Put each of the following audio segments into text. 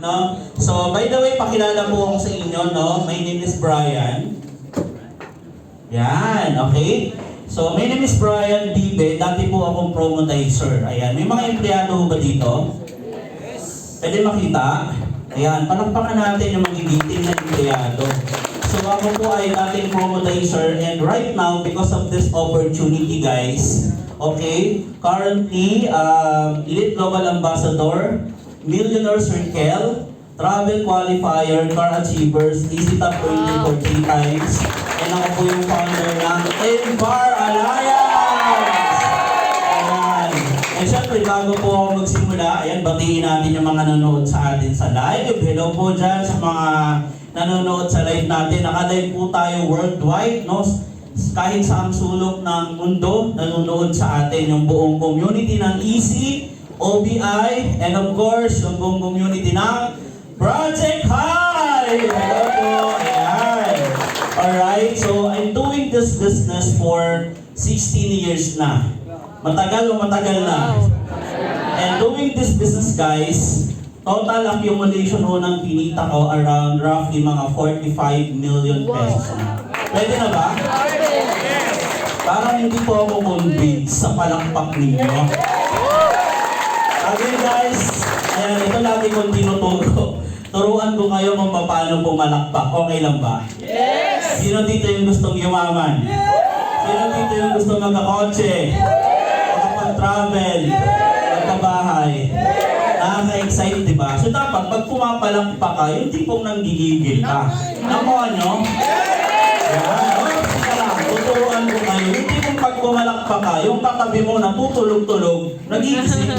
no? So, by the way, pakilala po ako sa inyo, no? My name is Brian. Yan, okay? So, my name is Brian Bibe. Dati po akong promotizer. Ayan, may mga empleyado ba dito? Pwede makita? Ayan, palakpakan natin yung magigiting na empleyado. So, ako po ay dating promotizer, and right now, because of this opportunity, guys, okay, currently, Elite Global Ambassador, Millionaire Circle, Travel Qualifier, Car Achievers, Easy Top 20 for 3 times, and ako po yung founder ng Embar Alliance! Ayan. And syempre, bago po ako magsimula, ayan, batiin natin yung mga nanonood sa atin sa live. Hello po dyan sa mga nanonood sa live natin. Naka-live po tayo worldwide, no? Kahit sa sulok ng mundo, nanonood sa atin yung buong community ng Easy, OBI, and of course, yung buong community ng Project High! Hello po! Ayan! Alright, so I'm doing this business for 16 years na. Matagal o matagal na. And doing this business, guys, total accumulation ho ng kinita ko around roughly mga 45 million pesos na. Pwede na ba? Parang hindi po ako convinced sa palakpak ninyo. Again guys, ayan, ito lagi kong tinuturo. Turuan ko kayo kung paano pumalakpak. Okay lang ba? Yes! Sino dito yung gustong yumaman? Yes! Sino dito yung gustong magkakotse? Magkapag-travel? Magkabahay? Nakaka-excite, di ba? So dapat, pag pumapalakpak ka, yung tipong nanggigigil ka. Nakuha nyo? Yan. Sige lang, tuturuan ko kayo. Yung tipong pag pumalakpak ka, yung katabi mo natutulog-tulog, nagigising.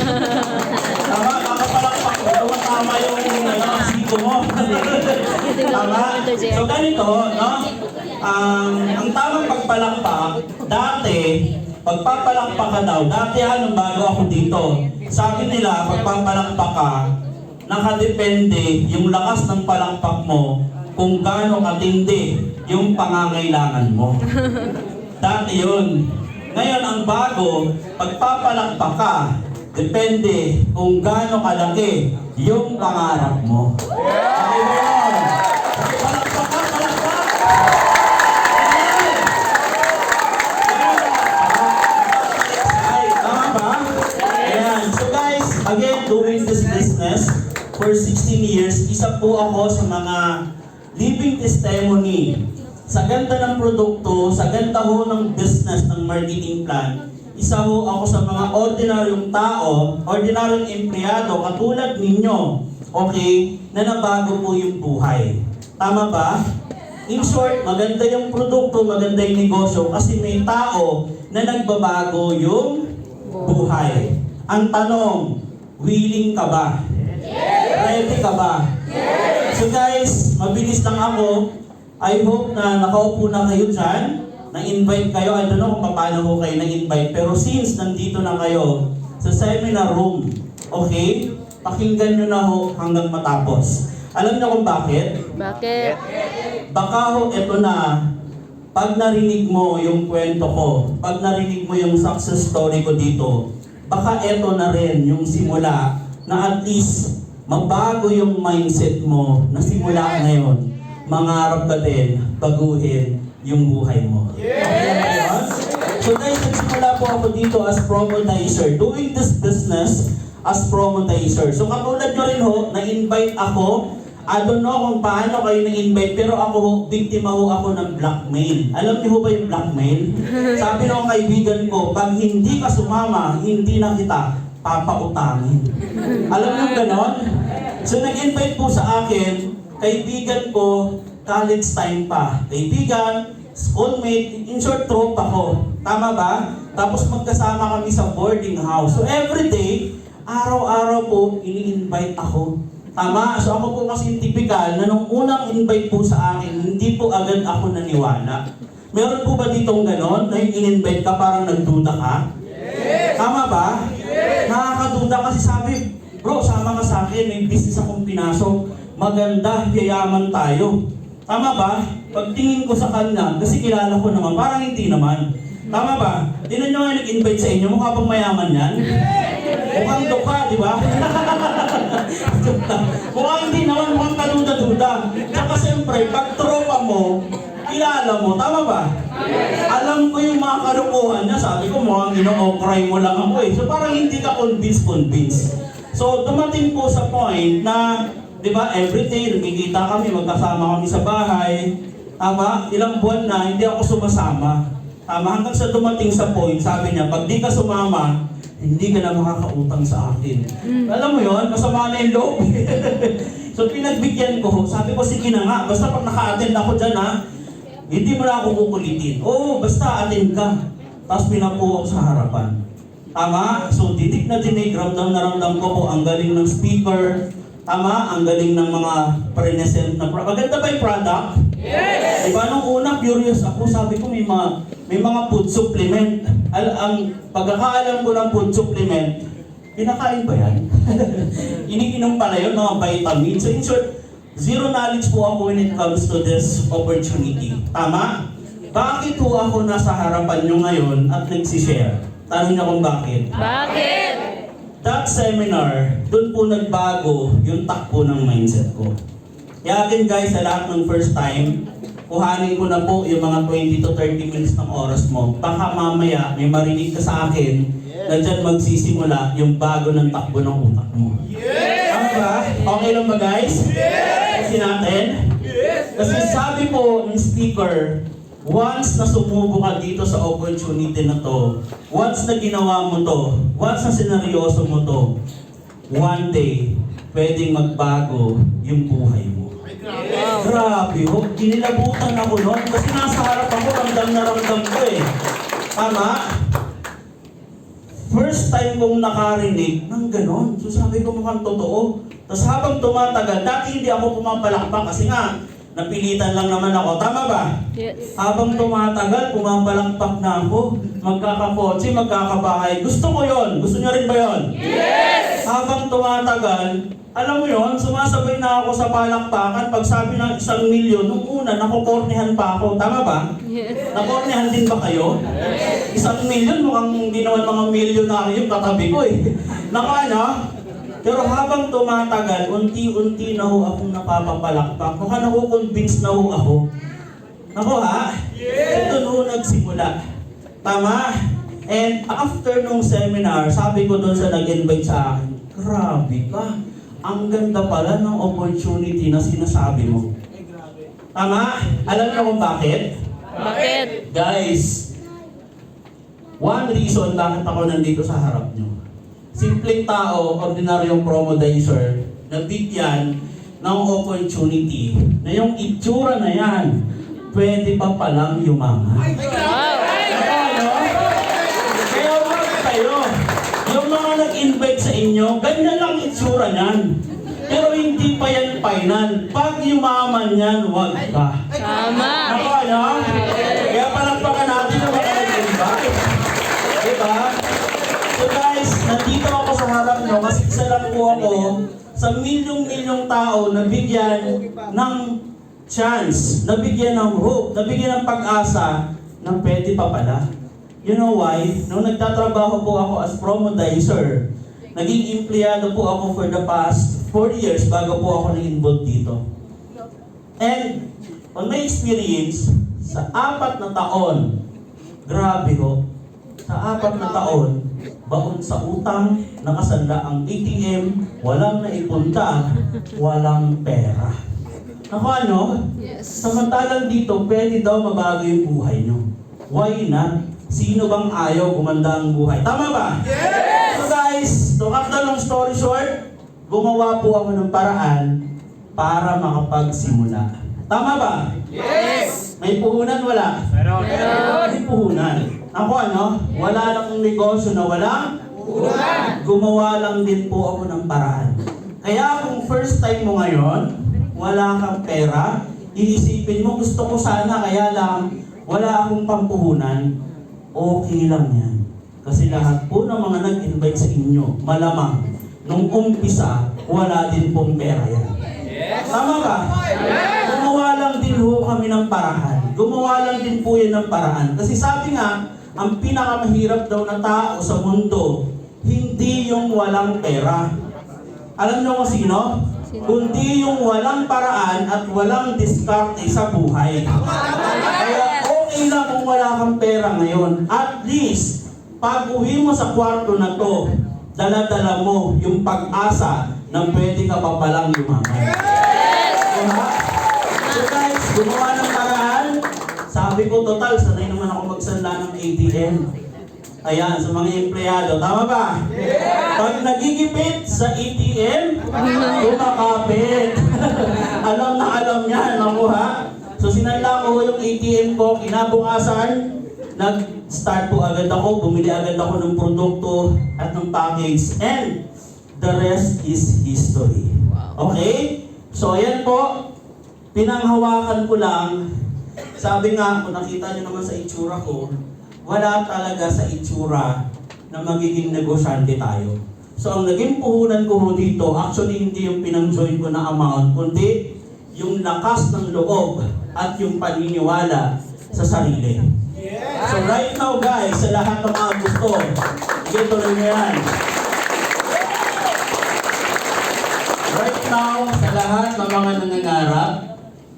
Tama, kakapalakpak ko, tumatama yung siko mo. Tama? So ganito, no? Ang tamang pagpalakpak, dati, pagpapalakpak ka daw, dati bago ako dito, sabi nila, pagpapalakpak ka, nakadepende yung lakas ng palakpak mo kung gaano katindi yung pangangailangan mo. Dati yun. Ngayon, ang bago, pagpapalakpak ka, depende kung gaano kalaki yung pangarap mo. Okay mo yun? Palakpak ka, palakpak! Tama ba? Ayan. So guys, again, doing this business for 16 years, isa po ako sa mga living testimony. Sa ganda ng produkto, sa ganda ho ng business ng marketing plan, isa ho ako sa mga ordinaryong tao, ordinaryong empleyado, katulad ninyo, okay, na nabago po yung buhay. Tama ba? In short, maganda yung produkto, maganda yung negosyo, kasi may tao na nagbabago yung buhay. Ang tanong, willing ka ba? Ready ka ba? So guys, mabilis lang ako. I hope na nakaupo na kayo dyan. Na-invite kayo. I don't know kung paano ko kayo na-invite. Pero since nandito na kayo sa seminar room, okay? Pakinggan nyo na ho hanggang matapos. Alam nyo kung bakit? Bakit? Baka ho, eto na, pag narinig mo yung kwento ko, pag narinig mo yung success story ko dito, baka eto na rin yung simula na at least magbago yung mindset mo na simula ngayon, mangarap ka din, baguhin yung buhay mo. Okay, so guys, nagsimula po ako dito as promotizer, doing this business as promotizer. So katulad nyo rin ho, na-invite ako. I don't know kung paano kayo na-invite, pero ako ho, biktima ho ako ng blackmail. Alam niyo ho ba yung blackmail? Sabi ng kaibigan ko, pag hindi ka sumama, hindi na kita papautangin. Alam niyo ganon? So nag-invite po sa akin, kaibigan ko, college time pa. Kaibigan, schoolmate, in short, tropa ko. Tama ba? Tapos magkasama kami sa boarding house. So everyday, araw-araw po, ini-invite ako. Tama? So ako po kasi typical na nung unang invite po sa akin, hindi po agad ako naniwala. Meron po ba ditong ganon? Na yung in-invite ka, parang nagduda ka? Yes! Tama ba? Yes! Nakakaduda kasi sabi, bro, sama ka sa akin, may business akong pinasok. Maganda, yayaman tayo. Tama ba? Pagtingin ko sa kanya, kasi kilala ko naman, parang hindi naman. Tama ba? Tinan nyo nga nag-invite sa inyo, mukha bang mayaman yan? Mukhang duka, di ba? Mukhang hindi siyempre, pag tropa mo, kilala mo, tama ba? Alam ko yung mga kalukuhan niya, sabi ko mukhang ino-okray mo lang ako eh. So parang hindi ka convince. So dumating po sa point na, di ba, everyday nagkikita kami, magkasama kami sa bahay. Tama, ilang buwan na hindi ako sumasama. Tama, hanggang sa dumating sa point, sabi niya, pag di ka sumama, hindi ka na makakautang sa akin. Alam mo yon, masama na yung loob. So pinagbigyan ko, sabi ko, sige na nga, basta pag naka-attend ako dyan ha, hindi mo na ako kukulitin. Oo, basta attend ka. Tapos pinapuo ako sa harapan. Tama? So dinig na dinig, ramdam na ramdam ko po ang galing ng speaker. Tama? Ang galing ng mga present na product. Maganda ba yung product? Yes! Diba nung una, curious ako, sabi ko may mga food supplement. Ang pagkakaalam ko ng food supplement, pinakain ba yan? Iniinom pala yun, mga vitamins. So in short, zero knowledge po ako when it comes to this opportunity. Tama? Bakit po ako nasa harapan nyo ngayon at nagsishare? Tanong niyo kung bakit? Bakit? That seminar, doon po nagbago yung takbo ng mindset ko. Kaya again guys, sa lahat ng first time, kuhanin ko na po yung mga 20 to 30 minutes ng oras mo. Baka mamaya may marinig ka sa akin na dyan magsisimula yung bago ng takbo ng utak mo. Tama ba? Okay lang ba guys? Kasi natin? Kasi sabi po ng speaker, once na sumubo ka dito sa opportunity na to, once na ginawa mo to, once na sineryoso mo to, one day, pwedeng magbago yung buhay mo. Grabe, ginilabutan ako noon kasi nasa harap ako, ramdam na ramdam ko eh. Tama? First time kong nakarinig ng ganon. So sabi ko mukhang totoo. Tapos habang tumatagal, dati hindi ako pumapalakpak kasi nga, napilitan lang naman ako. Tama ba? Yes. Habang tumatagal, pumapalakpak na ako. Magkakakotse, magkakabahay. Gusto ko yon. Gusto niyo rin ba yon? Yes! Habang tumatagal, alam mo yon, sumasabay na ako sa palakpakan. Pag sabi ng 1 milyon, nung una, nakukornihan pa ako. Tama ba? Yes. Nakornihan din ba kayo? Yes. 1 milyon, mukhang hindi naman mga milyonaryo yung katabi ko eh. Ano? Pero habang tumatagal, unti-unti na ho akong napapapalakpak. Mukhang nakukonvince na ho ako. Nako ha? Yes! Ito ho nagsimula. Tama? And after nung seminar, sabi ko doon sa nag-invite sa akin, grabe ka. Ang ganda pala ng opportunity na sinasabi mo. Tama? Alam niyo kung bakit? Bakit? Guys, one reason bakit ako nandito sa harap niyo. Simpleng tao, ordinaryong promodizer, nabigyan ng opportunity na yung itsura na yan, pwede pa palang yumangan. Wow! Ano? Kaya wag kayo. Yung mga nag-invite sa inyo, ganyan lang itsura niyan. Pero hindi pa yan final. Pag yumaman yan, wag ka. Tama! Ako ano? Kaya palagpakan natin yung mga nag-invite. Diba? So guys, nandito ako sa harap nyo kasi isa lang po ako sa milyong-milyong tao na bigyan ng chance, nabigyan ng hope, nabigyan ng pag-asa na pwede pa pala. You know why? Nung nagtatrabaho po ako as promodizer, naging empleyado po ako for the past 4 years bago po ako na-involved dito. And on my experience, sa 4 na taon, grabe ho, sa 4 na taon, baon sa utang, nakasanda ang ATM, walang naipunta, walang pera. Ako ano? Yes. Samantalang dito, pwede daw mabago yung buhay nyo. Why not? Sino bang ayaw gumanda ang buhay? Tama ba? Yes! So guys, to cut the long story short, gumawa po ako ng paraan para makapagsimula. Tama ba? Yes! May puhunan wala? Meron. May puhunan. Ako ano? Wala lang negosyo na walang puhunan. Gumawa lang din po ako ng paraan. Kaya kung first time mo ngayon, wala kang pera, iisipin mo, gusto ko sana, kaya lang, wala akong pampuhunan, okay lang yan. Kasi lahat po ng mga nag-invite sa inyo, malamang, nung umpisa, wala din pong pera yan. Tama ba? Gumawa lang din ho kami ng paraan. Gumawa lang din po yan ng paraan. Kasi sabi nga, ang pinakamahirap daw na tao sa mundo, hindi yung walang pera. Alam niyo kung sino? kundi yung walang paraan at walang diskarte sa buhay. Kaya okay lang kung wala kang pera ngayon. At least, pag uwi mo sa kwarto na to, dala-dala mo yung pag-asa na pwede ka pa palang yumaman. Diba? So guys, gumawa ng paraan. Sabi ko, total, sanay naman ako magsanda ng ATM. Ayan, sa mga empleyado. Tama ba? Pag nagigipit sa ATM, kumakapit. Alam na alam yan, ako ha? So sinanla ko yung ATM ko, kinabukasan, nag-start po agad ako, bumili agad ako ng produkto at ng package. And the rest is history. Okay? So ayan po, pinanghawakan ko lang. Sabi nga, kung nakita nyo naman sa itsura ko, wala talaga sa itsura na magiging negosyante tayo. So ang naging puhunan ko dito, actually hindi yung pinang-join ko na amount, kundi yung lakas ng loob at yung paniniwala sa sarili. So right now guys, sa lahat ng mga gusto, sige tuloy nyo yan. Right now, sa lahat ng mga nangangarap,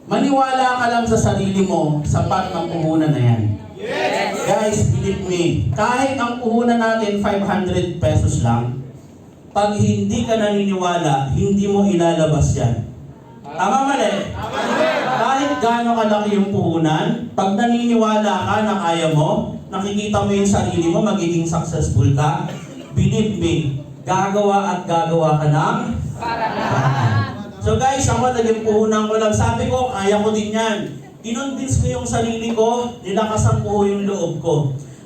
maniwala ka lang sa sarili mo, sapat ng puhunan na yan. Guys, believe me, kahit ang puhunan natin 500 pesos lang, pag hindi ka naniniwala, hindi mo ilalabas yan. Tama mali? Kahit gaano kalaki yung puhunan, pag naniniwala ka na kaya mo, nakikita mo yung sarili mo, magiging successful ka, believe me, gagawa at gagawa ka ng So guys, ako naging puhunan ko lang. Sabi ko, kaya ko din yan. Kinonvince ko yung sarili ko, nilakasan ko yung loob ko.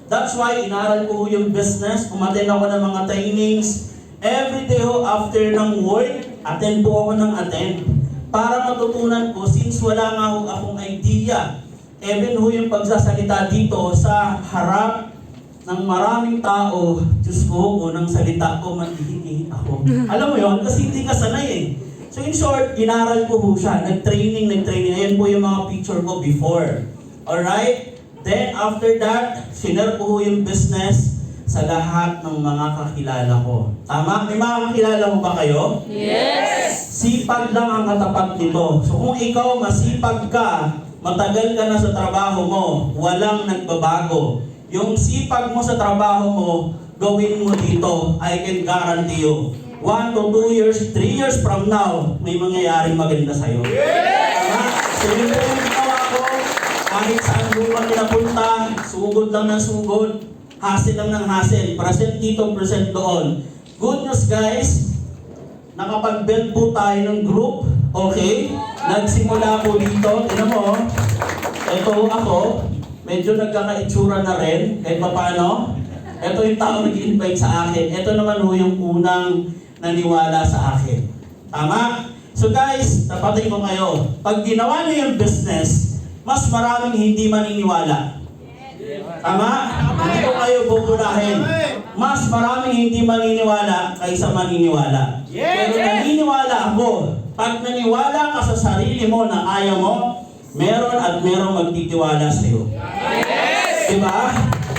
That's why, inaral ko yung business, umattend ako ng mga trainings. Every day ho, after ng work, attend po ako ng attend. Para matutunan ko, since wala nga ho akong idea, even ho yung pagsasalita dito sa harap ng maraming tao, Diyos ko, unang salita ko, maghihingi ako. Alam mo yon, kasi hindi ka sanay eh. So in short, inaral ko ho siya. Nag-training. Ayan po yung mga picture ko before. Alright? Then after that, sinare ko ho yung business sa lahat ng mga kakilala ko. Tama? May mga kakilala mo ba kayo? Yes! Sipag lang ang katapat nito. So kung ikaw masipag ka, matagal ka na sa trabaho mo, walang nagbabago. Yung sipag mo sa trabaho mo, gawin mo dito. I can guarantee you. 1 to 2 years, 3 years from now, may mangyayaring maganda sa'yo. Tama? So yun po yung ginawa ko. Kahit saan lupa pinapunta, sugod lang ng sugod, hassle lang ng hassle, present dito, present doon. Good news guys, nakapag-build po tayo ng group, okay? Nagsimula po dito, tinan mo, ito ako, medyo nagkakaitsura na rin, kahit paano. Ito yung tao nag-invite sa akin, ito naman ho yung unang naniwala sa akin. Tama? So guys, tapatin ko kayo. Pag ginawa niyo yung business, mas maraming hindi maniniwala. Tama? Hindi ko kayo buburahin. Mas maraming hindi maniniwala kaysa maniniwala. Pero naniniwala ako. Pag naniwala ka sa sarili mo na kaya mo, meron at merong magtitiwala sa iyo. Diba?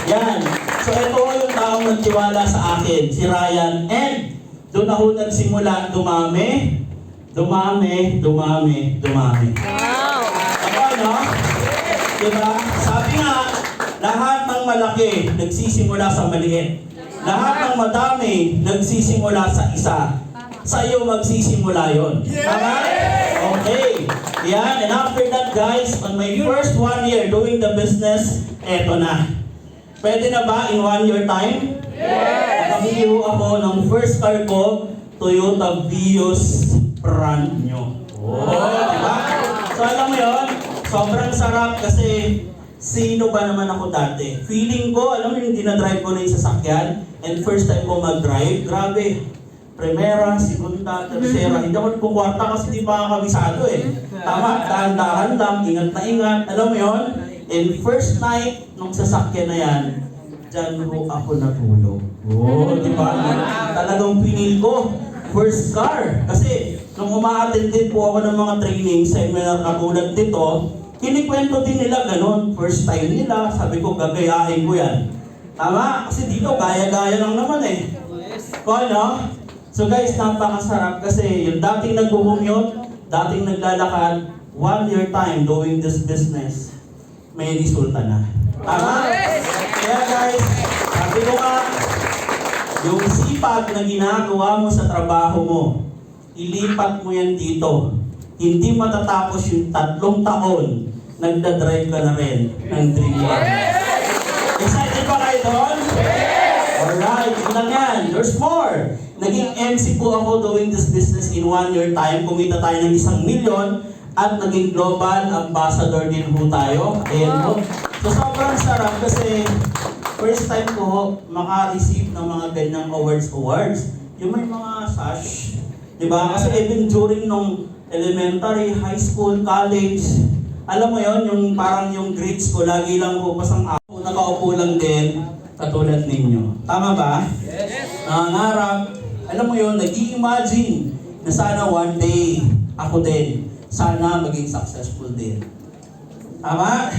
Yan. So ito yung taong nagtiwala sa akin, si Ryan. And doon ako nagsimula dumami. Wow! Ako, no? Diba? Sabi nga, lahat ng malaki nagsisimula sa maliit. Lahat ng madami nagsisimula sa isa. Sa iyo magsisimula yon. Tama? Okay. Yan. And after that, guys, on my first 1 year doing the business, eto na. Pwede na ba in 1 year time? Nakabili ho ako ng first car ko, Toyota Vios brand new. Oh, diba? So alam mo yun, sobrang sarap kasi sino ba naman ako dati? Feeling ko, alam mo yung dinadrive ko na yung sasakyan, and first time ko mag-drive, grabe. Primera, segunda, tercera, hindi ako nagkukwarta kasi di pa kabisado eh. Tama, dahan-dahan lang, ingat na ingat, alam mo yun? And first night nung sasakyan na yan, dyan ho ako natulog. Oh, di ba? Talagang pinil ko. First car. Kasi nung uma-attend din po ako ng mga training, seminar katulad dito, kinikwento din nila ganun. First time nila, sabi ko, gagayahin ko yan. Tama? Kasi dito, gaya-gaya lang naman eh. Kung ano? So guys, napakasarap kasi yung dating nag-commute, dating naglalakad, 1 year time doing this business, may resulta na. Tama? Kaya guys, sabi ko nga, yung sipag na ginagawa mo sa trabaho mo, ilipat mo yan dito. Hindi matatapos yung 3 taon, nagdadrive ka na rin ng dream car. Excited ba kayo doon? Alright, yun lang yan. There's more. Naging MC po ako doing this business in 1 year time. Kumita tayo ng 1 million at naging global ambassador din po tayo. Ayan po. So sobrang sarap kasi first time ko maka-receive ng mga ganyang awards. Yung may mga sash. Diba? Kasi even during nung elementary, high school, college, alam mo yon yung parang yung grades ko, lagi lang ko pasang ako, nakaupo lang din, katulad ninyo. Tama ba? Yes! Nangangarap, alam mo yon nag-i-imagine na sana one day, ako din, sana maging successful din. Tama?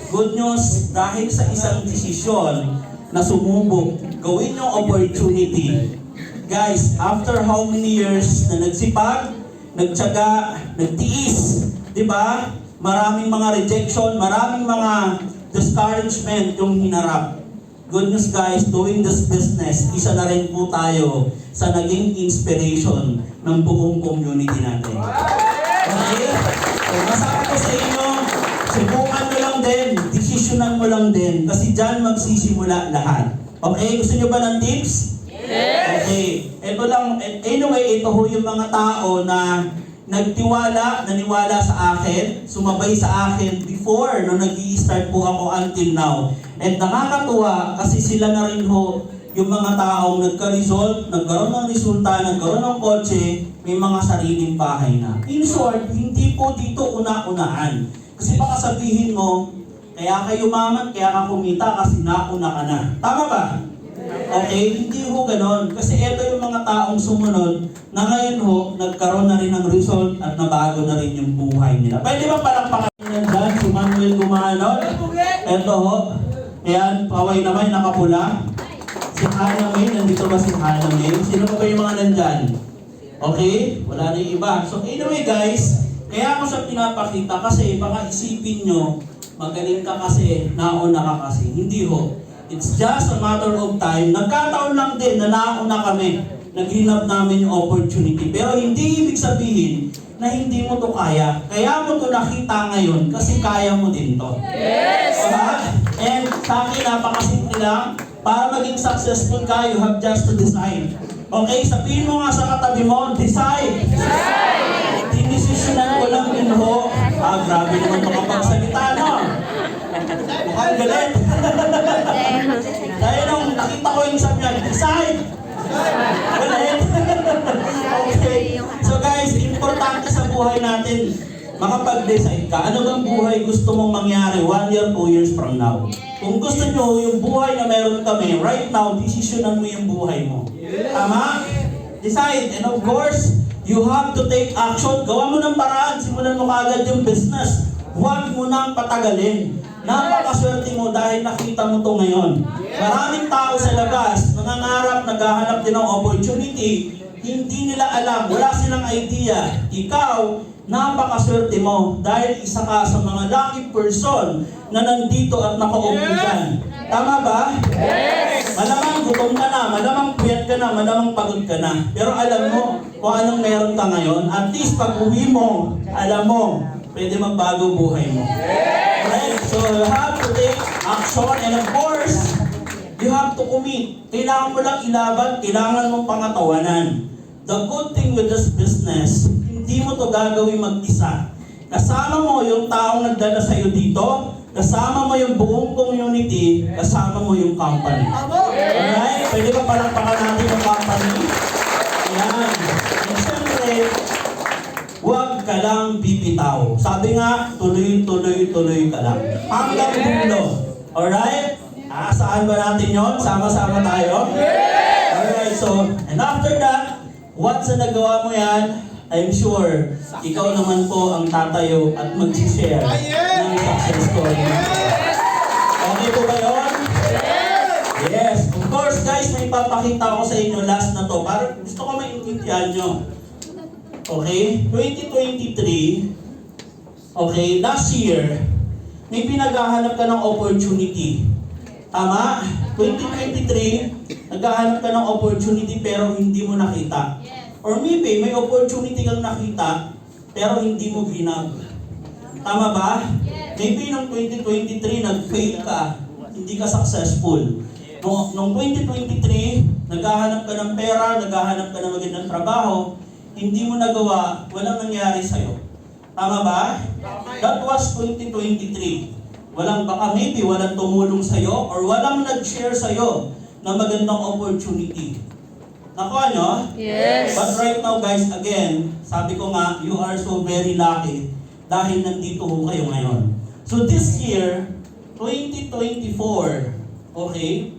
Good news, dahil sa isang desisyon na sumubok, gawin yung opportunity. Guys, after how many years na nagsipag, nagtiyaga, nagtiis, di ba? Maraming mga rejection, maraming mga discouragement yung hinarap. Good news guys, doing this business, isa na rin po tayo sa naging inspiration ng buong community natin. Okay? So, masabi ko sa inyo, subukan mo lang din, desisyonan mo lang din, kasi dyan magsisimula lahat. Okay? Gusto nyo ba ng tips? Yes! Okay. Ito lang, anyway, ito ho yung mga tao na naniwala sa akin, sumabay sa akin before nung nag-i-start po ako until now. At nakakatuwa kasi sila na rin ho yung mga taong nagka-result, nagkaroon ng resulta, nagkaroon ng kotse, may mga sariling bahay na. In short, hindi po dito una-unahan. Kasi baka sabihin mo, kaya ka yumaman, kaya ka kumita kasi nauna ka na. Tama ba? Okay, hindi ho ganon. Kasi ito yung mga taong sumunod na ngayon ho, nagkaroon na rin ng result at nabago na rin yung buhay nila. Pwede ba palakpakan nyo dyan si Manuel Gumanon? Ito ho. Ayan, paway naman, nakapula. Si Hannah May, nandito ba si Hannah May? Sino pa ba yung mga nandyan? Okay, wala na yung iba. So anyway guys, kaya ako sa pinapakita kasi baka isipin nyo, magaling ka kasi, nauna ka kasi. Hindi ho. It's just a matter of time. Nagkataon lang din na nauna kami. Naghinap namin yung opportunity. Pero hindi ibig sabihin na hindi mo to kaya. Kaya mo to nakita ngayon kasi kaya mo din to. Yes! Diba? And sa akin, napakasimple lang. Para maging successful ka, you have just to decide. Okay, sabihin mo nga sa katabi mo, decide! Decide! Dinesisyonan ko lang din ho. Grabe naman ito kapag salita, no? Mukhang galit. Dahil nung nakita ko yung sabi niya, decide! Galit! Okay. So guys, importante sa buhay natin, makapag-decide ka. Ano bang buhay gusto mong mangyari 1 year, 2 years from now? Kung gusto nyo yung buhay na meron kami, right now, desisyonan mo yung buhay mo. Tama? Decide. And of course, you have to take action. Gawa mo ng paraan. Simulan mo kaagad yung business. Huwag mo nang patagalin. Napakaswerte mo dahil nakita mo to ngayon. Maraming tao sa labas, nangangarap, naghahanap din ng opportunity, hindi nila alam, wala silang idea. Ikaw, napakaswerte mo dahil isa ka sa mga lucky person na nandito at nakaupo dyan. Tama ba? Yes! Malamang gutom ka na, malamang puyat ka na, malamang pagod ka na. Pero alam mo kung anong meron ka ngayon. At least pag uwi mo, alam mo, pwede magbago buhay mo. Right? So you have to take action and of course, you have to commit. Kailangan mo lang ilaban, kailangan mong pangatawanan. The good thing with this business, hindi mo to gagawin mag-isa. Kasama mo yung taong nagdala sa'yo dito, kasama mo yung buong community, kasama mo yung company. Alright? Pwede ba palakpakan natin yung company? Ayan. And siyempre, huwag ka lang bibitaw. Sabi nga, tuloy ka lang. Hanggang dulo. Alright? Saan ba natin yon? Sama-sama tayo? Alright, so, and after that, once na nagawa mo yan, I'm sure, ikaw naman po ang tatayo at mag-share ng success story. Okay po ba yun? Yes! Of course, guys, may papakita ipapakita ko sa inyo last na to. Para gusto ko maintindihan nyo. Okay? 2023, okay, last year, may pinaghahanap ka ng opportunity. Tama? 2023, naghahanap ka ng opportunity pero hindi mo nakita. Or maybe may opportunity kang nakita pero hindi mo ginab. Tama ba? Maybe nung 2023, nag-fail ka, hindi ka successful. Nung 2023, naghahanap ka ng pera, naghahanap ka ng magandang trabaho, hindi mo nagawa, walang nangyari sa'yo. Tama ba? That was 2023. Baka maybe walang tumulong sa'yo or walang nag-share sa'yo ng magandang opportunity. Nakuha nyo? Yes. But right now guys, again, sabi ko nga, you are so very lucky dahil nandito ho kayo ngayon. So this year, 2024, okay?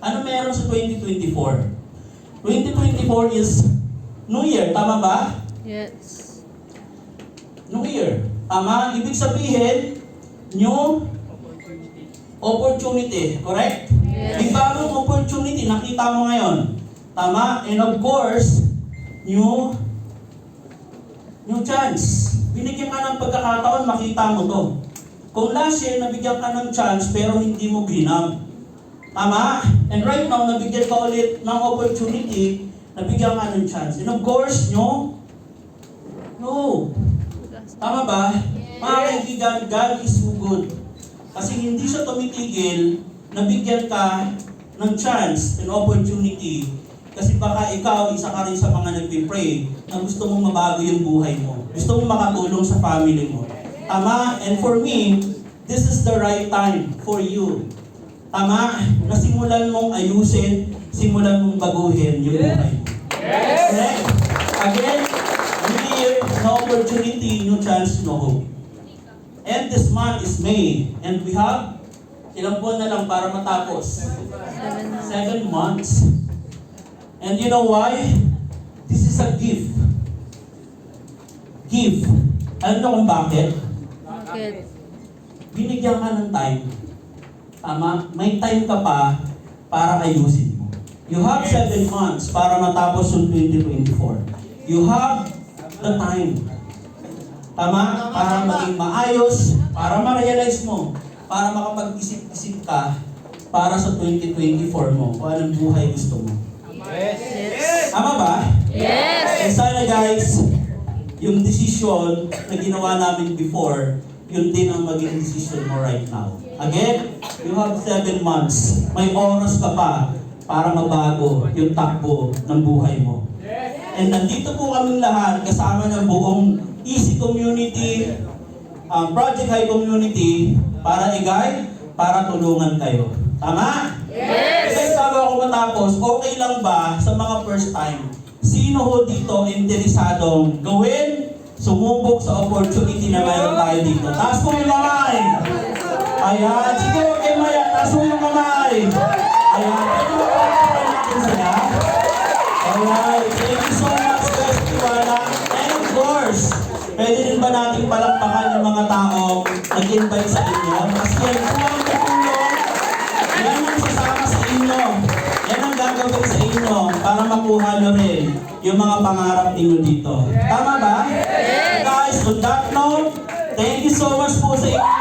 Ano meron sa 2024? 2024 is New Year, tama ba? Yes. New Year. Tama? Ibig sabihin, new opportunity. Correct? Yes. May bagong opportunity, nakita mo ngayon. Tama? And of course, new chance. Binigyan ka ng pagkakataon, makita mo to. Kung last year, nabigyan ka ng chance, pero hindi mo ginab. Tama? And right now, nabigyan ka ulit ng opportunity, nabigyan ka ng chance. And of course, no. Tama ba? Mga kaibigan, God is so good. Kasi hindi siya tumitigil, nabigyan ka ng chance and opportunity. Kasi baka ikaw, isa ka rin sa mga nagpipray na gusto mong mabago yung buhay mo. Gusto mong makatulong sa family mo. Tama? And for me, this is the right time for you. Tama? Na simulan mong ayusin, simulan mong baguhin yung buhay mo. Correct? Again, new year, no opportunity, new chance, no hope. And this month is May. And we have, ilang buwan na lang para matapos? 7 months. And you know why? This is a gift. Gift. Alam niyo kung bakit? Bakit? Binigyan ka ng time. Tama? May time ka pa para ayusin mo. You have 7 months para matapos yung 2024. You have the time. Tama? Para maging maayos, para ma-realize mo, para makapag-isip-isip ka para sa 2024 mo, kung anong buhay gusto mo. Yes. Tama ba? Yes. And sana guys, yung decision na ginawa namin before, yun din ang maging decision mo right now. Again, you have 7 months. May oras ka pa para mabago yung takbo ng buhay mo. And nandito po kaming lahat kasama ng buong Easy Community, Project High Community para i-guide, para tulungan kayo. Tama? Yes. Kasi bago ako matapos, okay lang ba sa mga first time? Sino ho dito interesadong gawin, sumubok sa opportunity na mayroon tayo dito? Taas mo yung kamay! Ayan, sige huwag kayo maya, taas mo yung kamay! Ayan, ito mo palakpakan natin sila. Alright, thank you so much guys, Tiwala. And of course, pwede din ba natin palakpakan yung mga taong nag-invite sa inyo? Kasi yan po ang tutulong, yan ang sasama sa inyo. Yan ang gagawin sa inyo para makuha nyo rin yung mga pangarap ninyo dito. Tama ba? Yes. Guys, on that note, thank you so much po sa inyo.